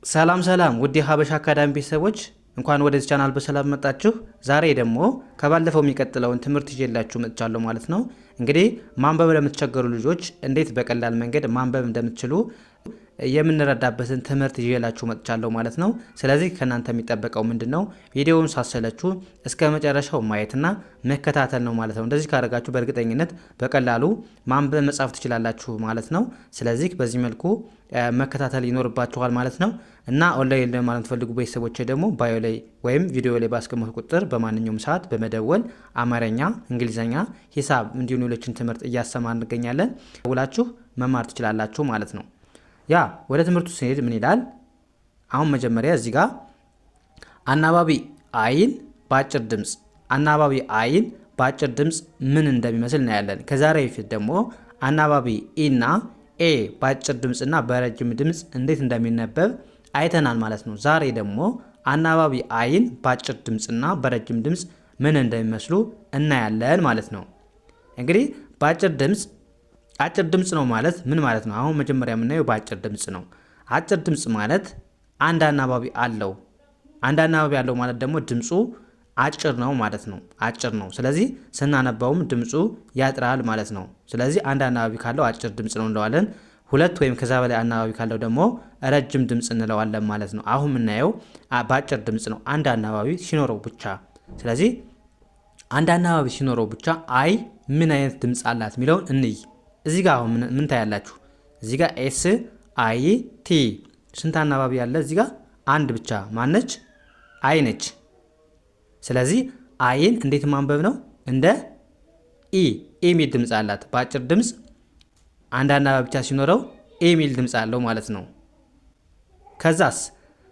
ሰላም ሰላም ውድ የሀበሻ አካዳሚ ቤተሰቦች እንኳን ወደዚህ ቻናል በሰላም መጣችሁ። ዛሬ ደግሞ ከባለፈው የሚቀጥለውን ትምህርት ይዤላችሁ መጥቻለሁ ማለት ነው። እንግዲህ ማንበብ ለምትቸገሩ ልጆች እንዴት በቀላል መንገድ ማንበብ እንደምትችሉ የምንረዳበትን ትምህርት ይዤላችሁ መጥቻለሁ ማለት ነው። ስለዚህ ከናንተ የሚጠበቀው ምንድነው? ቪዲዮውን ሳሰለችሁ እስከ መጨረሻው ማየትና መከታተል ነው ማለት ነው። እንደዚህ ካደረጋችሁ በእርግጠኝነት በቀላሉ ማንበብ መጻፍ ትችላላችሁ ማለት ነው። ስለዚህ በዚህ መልኩ መከታተል ይኖርባችኋል ማለት ነው። እና ኦንላይን ለማለት ፈልጉ ቤተሰቦች ደግሞ ባዮ ላይ ወይም ቪዲዮ ላይ ባስቀመጡ ቁጥር በማንኛውም ሰዓት በመደወል አማርኛ፣ እንግሊዘኛ፣ ሂሳብ እንዲሁም ሌሎችን ትምህርት እያስተማር እንገኛለን። ደውላችሁ መማር ትችላላችሁ ማለት ነው። ያ ወደ ትምህርቱ ስንሄድ ምን ይላል? አሁን መጀመሪያ እዚህ ጋር አናባቢ አይን በአጭር ድምፅ አናባቢ አይን በአጭር ድምፅ ምን እንደሚመስል እናያለን። ከዛሬ በፊት ደግሞ አናባቢ ኢና ኤ በአጭር ድምፅና በረጅም ድምፅ እንዴት እንደሚነበብ አይተናል ማለት ነው። ዛሬ ደግሞ አናባቢ አይን በአጭር ድምፅና በረጅም ድምፅ ምን እንደሚመስሉ እናያለን ማለት ነው። እንግዲህ በአጭር ድምፅ አጭር ድምፅ ነው ማለት ምን ማለት ነው? አሁን መጀመሪያ የምናየው በአጭር ድምፅ ነው። አጭር ድምፅ ማለት አንድ አናባቢ አለው። አንድ አናባቢ አለው ማለት ደግሞ ድምፁ አጭር ነው ማለት ነው። አጭር ነው። ስለዚህ ስናነባውም ድምፁ ያጥራል ማለት ነው። ስለዚህ አንድ አናባቢ ካለው አጭር ድምፅ ነው እንለዋለን። ሁለት ወይም ከዛ በላይ አናባቢ ካለው ደግሞ ረጅም ድምፅ እንለዋለን ማለት ነው። አሁን የምናየው በአጭር ድምፅ ነው፣ አንድ አናባቢ ሲኖረው ብቻ። ስለዚህ አንድ አናባቢ ሲኖረው ብቻ አይ ምን አይነት ድምፅ አላት የሚለውን እንይ። እዚህ ጋር አሁን ምን ታያላችሁ? እዚህ ጋር ኤስ አይ ቲ ስንት አናባቢ ያለ? እዚህ ጋር አንድ ብቻ ማነች? አይ ነች። ስለዚህ አይን እንዴት ማንበብ ነው? እንደ ኢ የሚል ድምፅ አላት። በአጭር ድምፅ አንድ አናባቢ ብቻ ሲኖረው የሚል ድምፅ አለው ማለት ነው። ከዛስ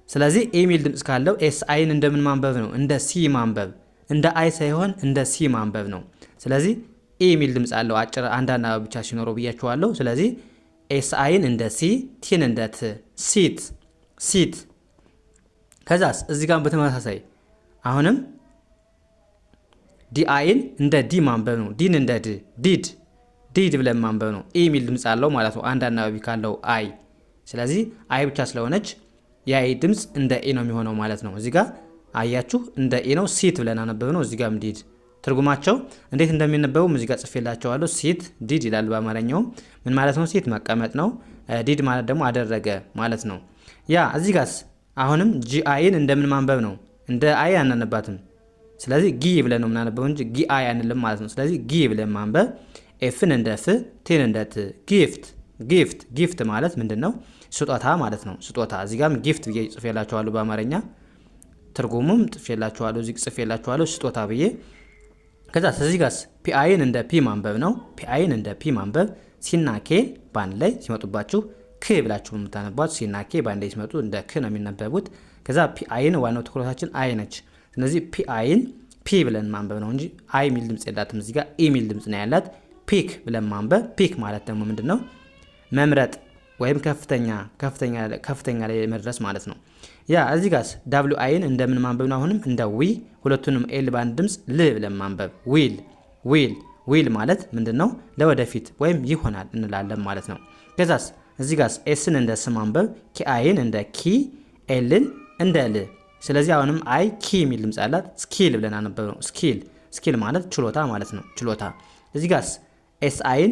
ስለዚህ የሚል ድምፅ ካለው ኤስ አይን እንደምን ማንበብ ነው? እንደ ሲ ማንበብ፣ እንደ አይ ሳይሆን እንደ ሲ ማንበብ ነው። ስለዚህ የሚል ድምፅ አለው አጭር አንድ አናባቢ ብቻ ሲኖረው ብያችኋለሁ። ስለዚህ ኤስ አይን እንደ ሲ፣ ቲን እንደ ት፣ ሲት ሲት። ከዛስ እዚህ ጋር በተመሳሳይ አሁንም ዲ አይን እንደ ዲ ማንበብ ነው። ዲን እንደ ድ፣ ዲድ ዲድ ብለን ማንበብ ነው። የሚል ድምፅ አለው ማለት ነው አንድ አናባቢ ካለው አይ። ስለዚህ አይ ብቻ ስለሆነች የአይ ድምፅ እንደ ኤ ነው የሚሆነው ማለት ነው። እዚህ ጋር አያችሁ እንደ ኤ ነው። ሲት ብለን አነበብ ነው። እዚህ ጋርም ዲድ። ትርጉማቸው እንዴት እንደሚነበቡ እዚህ ጋር ጽፌላቸዋለሁ። ሲት ዲድ ይላል በአማርኛው። ምን ማለት ነው? ሲት መቀመጥ ነው። ዲድ ማለት ደግሞ አደረገ ማለት ነው። ያ እዚህ ጋርስ አሁንም ጂ አይን እንደምን ማንበብ ነው? እንደ አይ አናነባትም። ስለዚህ ጊ ብለን ነው የምናነበው እንጂ ጊ አይ አንልም ማለት ነው። ስለዚህ ጊ ብለን ማንበብ፣ ኤፍን እንደ ፍ፣ ቴን እንደ ት። ጊፍት ጊፍት ጊፍት ማለት ምንድን ነው? ስጦታ ማለት ነው። ስጦታ። እዚህ ጋርም ጊፍት ብዬ ጽፌላችኋለሁ በአማርኛ ትርጉሙም ጽፌላችኋለሁ። እዚህ ጽፌላችኋለሁ ስጦታ ብዬ። ከዛ እዚህ ጋርስ ፒ አይን እንደ ፒ ማንበብ ነው። ፒ አይን እንደ ፒ ማንበብ። ሲና ኬ ባንድ ላይ ሲመጡባችሁ ክ ብላችሁ የምታነቧት። ሲና ኬ ባንድ ላይ ሲመጡ እንደ ክ ነው የሚነበቡት። ከዛ ፒ አይን ዋናው ትኩረታችን አይ ነች። ስለዚህ ፒ አይን ፒ ብለን ማንበብ ነው እንጂ አይ የሚል ድምፅ የላትም። እዚህ ጋር ኢ የሚል ድምፅ ነው ያላት። ፒክ ብለን ማንበብ። ፒክ ማለት ደግሞ ምንድን ነው? መምረጥ ወይም ከፍተኛ ላይ መድረስ ማለት ነው። ያ እዚህ ጋርስ ዳብሊው አይን እንደምን ማንበብ ነው? አሁንም እንደ ዊ፣ ሁለቱንም ኤል ባንድ ድምፅ ል ብለን ማንበብ። ዊል ዊል ዊል ማለት ምንድን ነው? ለወደፊት ወይም ይሆናል እንላለን ማለት ነው። ከዛስ እዚህ ጋርስ ኤስን እንደ ስ ማንበብ፣ ኪ አይን እንደ ኪ፣ ኤልን እንደ ል። ስለዚህ አሁንም አይ ኪ የሚል ድምፅ አላት። ስኪል ብለን አነበብ ነው። ስኪል ስኪል ማለት ችሎታ ማለት ነው። ችሎታ። እዚህ ጋርስ ኤስ አይን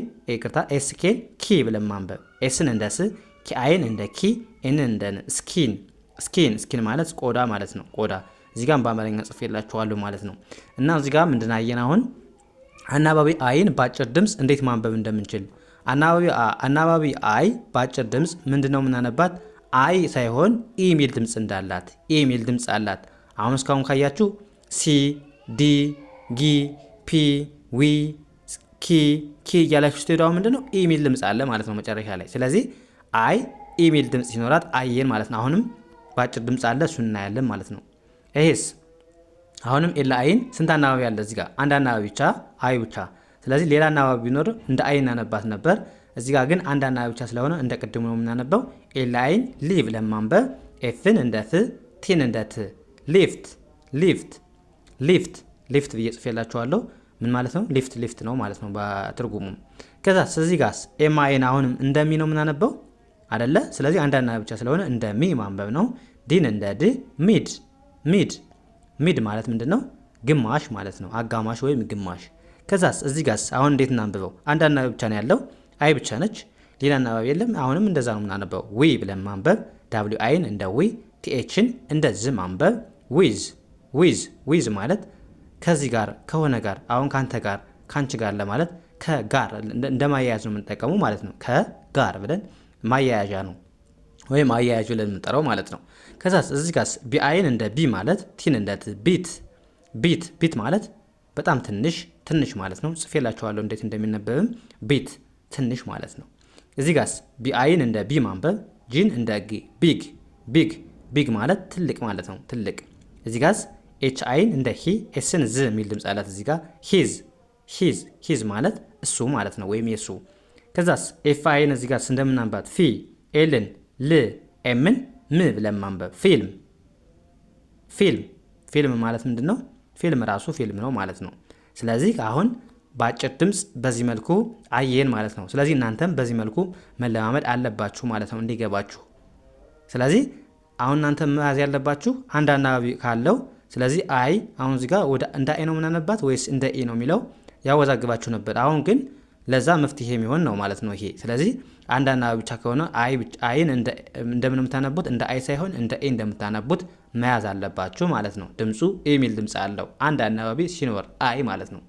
ኤስ ኬ ኪ ብለን ማንበብ። ኤስን እንደ ስ፣ ኪ አይን እንደ ኪ፣ ኤንን እንደ ን። ስኪን ስኪን ስኪን ማለት ቆዳ ማለት ነው። ቆዳ። እዚህ ጋር በአማርኛ ጽፌላችኋለሁ ማለት ነው። እና እዚህ ጋር ምንድን አየን? አሁን አናባቢ አይን በአጭር ድምፅ እንዴት ማንበብ እንደምንችል። አናባቢ አይ በአጭር ድምፅ ምንድነው የምናነባት? አይ ሳይሆን ኢ የሚል ድምፅ እንዳላት። ኢ የሚል ድምፅ አላት። አሁን እስካሁን ካያችሁ ሲ፣ ዲ፣ ጊ፣ ፒ፣ ዊ፣ ኪ እያላችሁ ስትሄዱ አሁን ምንድነው? ኢ የሚል ድምፅ አለ ማለት ነው መጨረሻ ላይ። ስለዚህ አይ ኢ የሚል ድምፅ ሲኖራት አየን ማለት ነው። አሁንም በአጭር ድምፅ አለ፣ እሱን እናያለን ማለት ነው። ይሄስ አሁንም ኤላ አይን ስንት አናባቢ አለ? እዚህ ጋር አንድ አናባቢ ብቻ አይ ብቻ። ስለዚህ ሌላ አናባቢ ቢኖር እንደ አይ እናነባት ነበር። እዚህ ጋር ግን አንድ አናባቢ ብቻ ስለሆነ እንደ ቅድሙ ነው የምናነበው። ኤላ አይን ሊ ብለን ማንበብ። ኤፍን እንደ ፍ፣ ቲን እንደ ት። ሊፍት ሊፍት ሊፍት ሊፍት ብዬ ጽፌላችኋለሁ። ምን ማለት ነው? ሊፍት ሊፍት ነው ማለት ነው በትርጉሙም። ከዛ እዚህ ጋርስ ኤም አይን አሁንም እንደሚ ነው የምናነበው። አይደለ? ስለዚህ አንድ አናባቢ ብቻ ስለሆነ እንደ ሚ ማንበብ ነው። ዲን እንደ ድ ሚድ ሚድ ሚድ ማለት ምንድነው? ግማሽ ማለት ነው። አጋማሽ ወይም ግማሽ። ከዛስ እዚህ ጋርስ አሁን እንዴት እናንብበው? አንድ አናባቢ ብቻ ነው ያለው፣ አይ ብቻ ነች፣ ሌላ አናባቢ የለም። አሁንም እንደዛ ነው የምናነበው። ዊ ብለን ማንበብ፣ ዳብሊው አይን እንደ ዊ፣ ቲኤችን እንደ ዝ ማንበብ። ዊዝ ዊዝ ዊዝ ማለት ከዚህ ጋር ከሆነ ጋር፣ አሁን ካንተ ጋር ካንቺ ጋር ለማለት ከጋር እንደ ማያያዝ ነው የምንጠቀሙ ማለት ነው። ከጋር ብለን ማያያዣ ነው ወይም አያያዥ ብለን የምንጠራው ማለት ነው። ከዛስ እዚህ ጋር ቢአይን እንደ ቢ ማለት፣ ቲን እንደ ት ቢት ቢት ቢት ማለት በጣም ትንሽ ትንሽ ማለት ነው። ጽፌላችኋለሁ እንዴት እንደሚነበብም። ቢት ትንሽ ማለት ነው። እዚህ ጋር ቢአይን እንደ ቢ ማንበብ፣ ጂን እንደ ግ ቢግ ቢግ ቢግ ማለት ትልቅ ማለት ነው። ትልቅ። እዚህ ጋር ኤች አይን እንደ ሂ፣ ኤስን ዝ የሚል ድምፅ አላት እዚህ ጋር። ሂዝ ሂዝ ሂዝ ማለት እሱ ማለት ነው ወይም የሱ። ከዛስ ኤፍ አይን እዚህ ጋር እንደምናንባት ፊ፣ ኤልን ል፣ ኤምን ም ብለን ማንበብ። ፊልም ፊልም ፊልም ማለት ምንድን ነው? ፊልም ራሱ ፊልም ነው ማለት ነው። ስለዚህ አሁን በአጭር ድምፅ በዚህ መልኩ አየን ማለት ነው። ስለዚህ እናንተም በዚህ መልኩ መለማመድ አለባችሁ ማለት ነው እንዲገባችሁ። ስለዚህ አሁን እናንተ መያዝ ያለባችሁ አንድ አናባቢ ካለው፣ ስለዚህ አይ አሁን እዚህ ጋር ወደ እንደ አይ ነው የምናነባት ወይስ እንደ ኤ ነው የሚለው ያወዛግባችሁ ነበር። አሁን ግን ለዛ መፍትሄ የሚሆን ነው ማለት ነው ይሄ። ስለዚህ አንድ አናባቢ ብቻ ከሆነ አይን እንደምን የምታነቡት እንደ አይ ሳይሆን እንደ ኤ እንደምታነቡት መያዝ አለባችሁ ማለት ነው። ድምፁ ኤ የሚል ድምፅ አለው አንድ አናባቢ ሲኖር አይ ማለት ነው።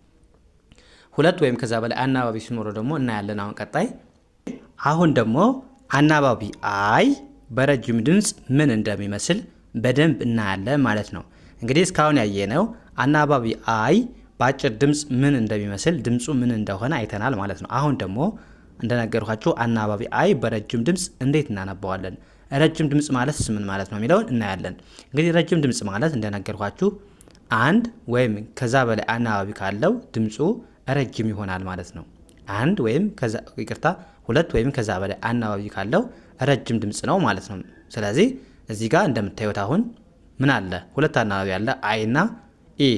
ሁለት ወይም ከዛ በላይ አናባቢ ሲኖረው ደግሞ እናያለን አሁን ቀጣይ። አሁን ደግሞ አናባቢ አይ በረጅም ድምፅ ምን እንደሚመስል በደንብ እናያለን ማለት ነው። እንግዲህ እስካሁን ያየነው አናባቢ አይ በአጭር ድምፅ ምን እንደሚመስል ድምፁ ምን እንደሆነ አይተናል ማለት ነው። አሁን ደግሞ እንደነገርኳችሁ አናባቢ አይ በረጅም ድምፅ እንዴት እናነባዋለን፣ ረጅም ድምፅ ማለት ምን ማለት ነው የሚለውን እናያለን። እንግዲህ ረጅም ድምፅ ማለት እንደነገርኳችሁ አንድ ወይም ከዛ በላይ አናባቢ ካለው ድምፁ ረጅም ይሆናል ማለት ነው። አንድ ወይም ከዛ ሁለት ወይም ከዛ በላይ አናባቢ ካለው ረጅም ድምፅ ነው ማለት ነው። ስለዚህ እዚህ ጋር እንደምታዩት አሁን ምን አለ? ሁለት አናባቢ አለ፣ አይና ኢ።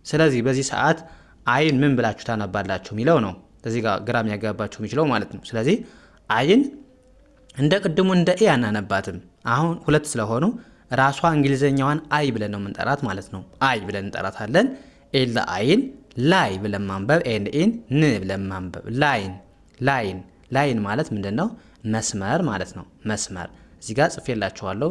ስለዚህ በዚህ ሰዓት አይን ምን ብላችሁ ታነባላችሁ የሚለው ነው እዚህ ጋር ግራም ያጋባችሁ የሚችለው ማለት ነው። ስለዚህ አይን እንደ ቅድሙ እንደ ኢ አናነባትም። አሁን ሁለት ስለሆኑ ራሷ እንግሊዘኛዋን አይ ብለን ነው የምንጠራት ማለት ነው። አይ ብለን እንጠራታለን። ኤል አይን ላይ ብለን ማንበብ፣ ኤን ኢን ን ብለን ማንበብ። ላይን ላይን ላይን ማለት ምንድን ነው? መስመር ማለት ነው። መስመር እዚህ ጋር ጽፌላችኋለሁ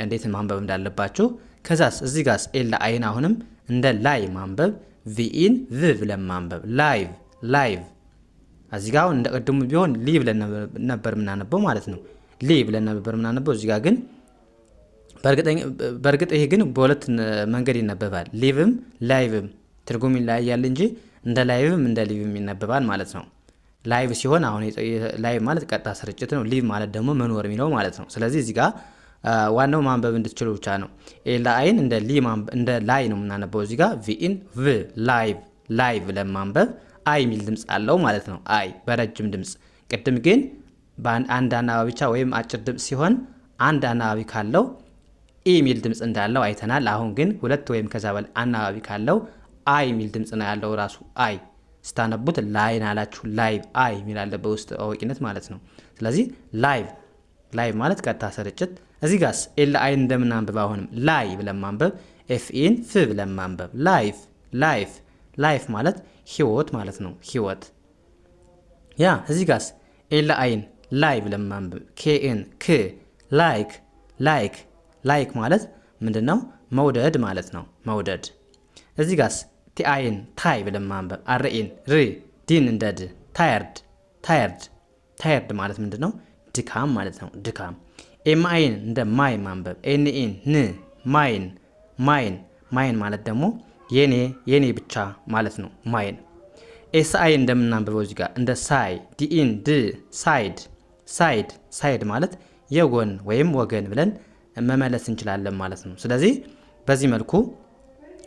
እንዴት ማንበብ እንዳለባችሁ። ከዛስ እዚህ ጋር ኤል አይን አሁንም እንደ ላይ ማንበብ፣ ቪኢን ቭ ብለን ማንበብ። ላይቭ ላይቭ እዚህ ጋር እንደ ቀድሙ ቢሆን ሊ ብለን ነበር የምናነበው ማለት ነው። ሊ ብለን ነበር የምናነበው። እዚህ ጋር ግን በእርግጥ ይሄ ግን በሁለት መንገድ ይነበባል። ሊቭም ላይቭም ትርጉም ይለያያል እንጂ እንደ ላይቭም እንደ ሊቭም ይነበባል ማለት ነው። ላይቭ ሲሆን አሁን ላይቭ ማለት ቀጥታ ስርጭት ነው። ሊቭ ማለት ደግሞ መኖር የሚለው ማለት ነው። ስለዚህ እዚህ ጋር ዋናው ማንበብ እንድትችሉ ብቻ ነው። ኤላይን እንደ ላይ ነው የምናነበው። እዚህ ጋር ቪኢን ቭ ላይቭ ላይቭ ለማንበብ አይ የሚል ድምፅ አለው ማለት ነው። አይ በረጅም ድምፅ። ቅድም ግን አንድ አናባቢ ብቻ ወይም አጭር ድምፅ ሲሆን አንድ አናባቢ ካለው ኢ የሚል ድምፅ እንዳለው አይተናል። አሁን ግን ሁለት ወይም ከዛ በላይ አናባቢ ካለው አይ የሚል ድምፅ ነው ያለው ራሱ አይ። ስታነቡት ላይን አላችሁ ላይቭ አይ የሚል አለ በውስጥ አዋቂነት ማለት ነው። ስለዚህ ላይቭ ላይቭ ማለት ቀጥታ ስርጭት። እዚህ ጋርስ ኤል አይን እንደምናንበብ አሁንም ላይ ብለን ማንበብ፣ ኤፍኢን ፍ ብለን ማንበብ። ላይፍ ላይፍ ላይፍ ማለት ህይወት ማለት ነው። ህይወት ያ እዚህ ጋርስ ኤል አይን ላይ ብለን ማንበብ፣ ኬኤን ክ ላይክ ላይክ ላይክ ማለት ምንድነው? መውደድ ማለት ነው። መውደድ። እዚህ ጋርስ ቲአይን ታይ ብለን ማንበብ፣ አርኢን ር ዲን እንደድ ታየርድ ታየርድ ታየርድ ማለት ምንድነው? ድካም ማለት ነው። ድካም። ኤምአይን እንደ ማይ ማንበብ፣ ኤንኢን ን ማይን ማይን ማይን ማለት ደግሞ የኔ ብቻ ማለት ነው። ማይን። ኤስአይን እንደምናንበበው እዚህ ጋር እንደ ሳይ፣ ዲኢን ድ ሳይድ ሳይድ ሳይድ ማለት የጎን ወይም ወገን ብለን መመለስ እንችላለን ማለት ነው። ስለዚህ በዚህ መልኩ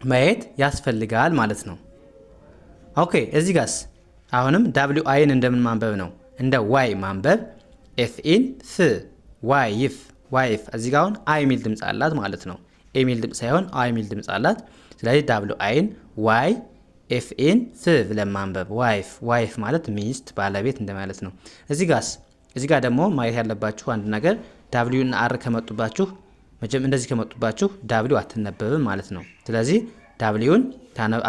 ማየት ያስፈልጋል ማለት ነው። ኦኬ እዚህ ጋርስ አሁንም ዳብሊው አይን እንደምን ማንበብ ነው? እንደ ዋይ ማንበብ፣ ኤፍኢን ፍ ዋይፍ ዋይፍ። እዚህ ጋር አሁን አይ የሚል ድምፅ አላት ማለት ነው። ኤ የሚል ድምፅ ሳይሆን አይ የሚል ድምፅ አላት። ስለዚህ ዳብሊው አይን ዋይ ኤፍኢን ፍ ብለን ማንበብ፣ ዋይፍ ዋይፍ ማለት ሚስት ባለቤት እንደማለት ነው። እዚህ ጋርስ እዚህ ጋር ደግሞ ማየት ያለባችሁ አንድ ነገር ዳብሊው እና አር ከመጡባችሁ እንደዚህ ከመጡባችሁ ዳብሊው አትነበብም ማለት ነው። ስለዚህ ዳብሊውን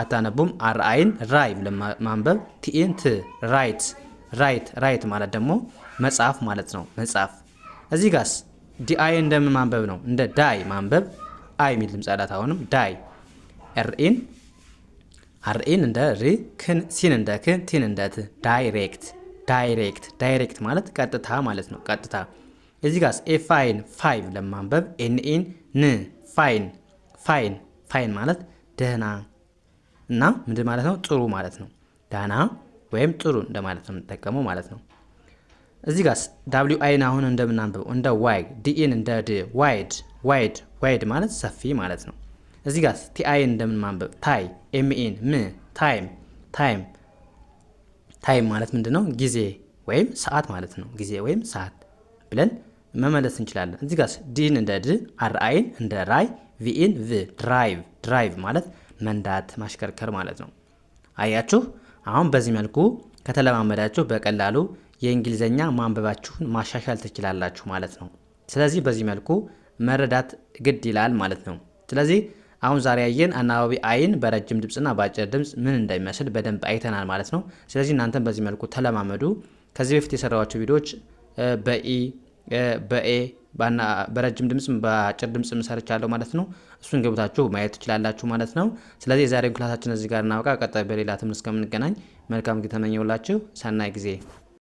አታነቡም። አር አይን ራይ ብለን ማንበብ፣ ቲኢን ት ራይት ራይት ማለት ደግሞ መጽሐፍ ማለት ነው። መጽሐፍ። እዚህ ጋርስ ዲ አይ እንደምን ማንበብ ነው? እንደ ዳይ ማንበብ። አይ የሚል ድምፅ አላት። አሁንም ዳይ። አርኢን እንደ ሪ፣ ሲን እንደ ክ፣ ቲን እንደ ት። ዳይሬክት ማለት ቀጥታ ማለት ነው። ቀጥታ። እዚህ ጋርስ ኤፋይን ፋይቭ ለማንበብ ኤንኢን ን ፋይን ማለት ደህና እና ምንድን ማለት ነው? ጥሩ ማለት ነው። ደህና ወይም ጥሩ እንደማለት ነው የምንጠቀመው ማለት ነው። እዚህ ጋርስ ዳብሊው አይን አሁን እንደምናንበው እንደ ዋይ፣ ዲኢን እንደ ድ ዋይድ ማለት ሰፊ ማለት ነው። እዚህ ጋርስ ቲአይን እንደምናንበብ ታይ፣ ኤምኢን ም ታይም ማለት ምንድነው? ጊዜ ወይም ሰዓት ማለት ነው። ጊዜ ወይም ሰዓት ብለን መመለስ እንችላለን። እዚህ ጋርስ ዲን እንደ ድ፣ አር አይን እንደ ራይ፣ ቪኢን ቭ ድራይቭ ማለት መንዳት ማሽከርከር ማለት ነው። አያችሁ። አሁን በዚህ መልኩ ከተለማመዳችሁ በቀላሉ የእንግሊዘኛ ማንበባችሁን ማሻሻል ትችላላችሁ ማለት ነው። ስለዚህ በዚህ መልኩ መረዳት ግድ ይላል ማለት ነው። ስለዚህ አሁን ዛሬ ያየን አናባቢ አይን በረጅም ድምፅና በአጭር ድምፅ ምን እንደሚመስል በደንብ አይተናል ማለት ነው። ስለዚህ እናንተም በዚህ መልኩ ተለማመዱ። ከዚህ በፊት የሰራኋቸው ቪዲዮዎች በኢ በኤ በረጅም ድምፅ በአጭር ድምፅ ሰርቻለሁ ማለት ነው። እሱን ገብታችሁ ማየት ትችላላችሁ ማለት ነው። ስለዚህ የዛሬውን ክላሳችን እዚህ ጋር እናውቃ። ቀጣይ በሌላ ትምህርት እስከምንገናኝ መልካም ጊዜ ተመኘውላችሁ። ሰናይ ጊዜ